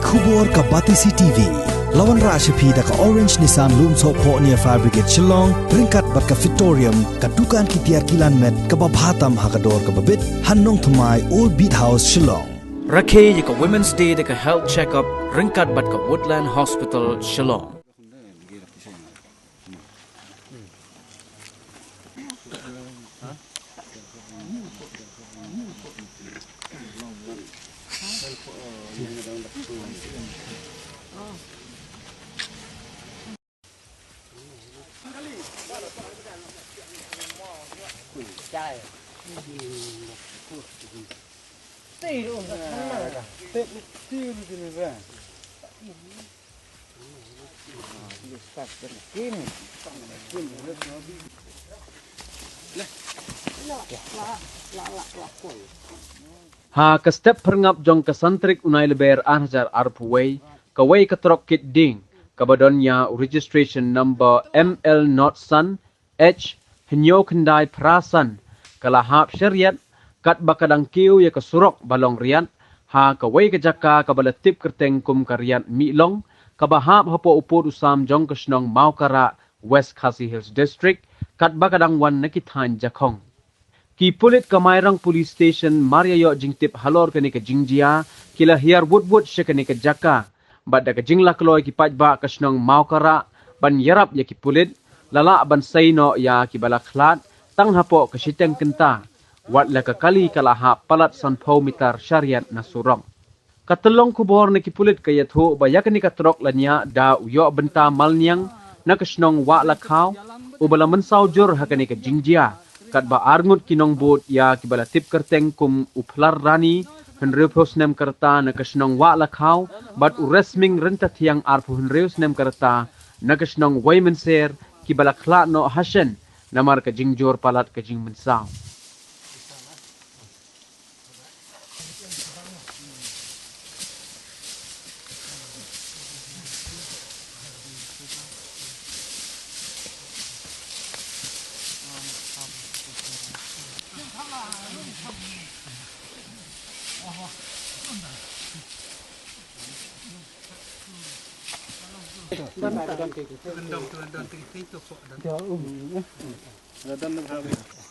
Khubor ka Batisi TV. Lawan Rashapi da ka Orange Nissan Loom So Po near Fire Brigade Shillong. Ringkat bat ka Victorium ka Dukan ki Tiar Kilan Met ka Babhatam Hakador ka Babit. Hannong Thumai Old Beat House Shillong. Rakhe ka Women's Day da ka health checkup ringkat bat ka Woodland Hospital Shillong. Ha ka step perngap jong ka santrik unai leber anjar arpuway kaway ka trok kit ding kabadonya registration number ML not sun H henyo kendai prasan kalahap syariat kat bakadang kiu ya kasurok balong riat ha kaway ka jaka kabalatip kerteng kum kariat milong kabahap hapo upod usam jong kasnong maukara West Khasi Hills District kat bakadang wan nakitan jakong ki pulit kamairang police station Mariayo jingtip halor kani ka jingjia kila hiar woodwood siya kani ka jaka bada ka jingla kloy ki pajba kasnong maukara ban yarap ya ki pulit lala ban sayno ya ki balaklat tang hapo ka siteng kenta wat la ka kali kalaha palat sanpau mitar syariat nasurong katelong kubor ni ki pulit kayat ho bayakani ka trok lanya da uyo benta malnyang na kasnong wa lakhaw ubala mensaw jur hakani ka jingjia kat ba arngut kinong bot ya kibala tip kerteng kum uplar rani henreus nem kerta na kasnong wa lakhaw bat uresming renta tiang arpu henreus nem kerta na kasnong waymenser kibala khla no hashen namar ka jingjor palat ka jing mensaw Don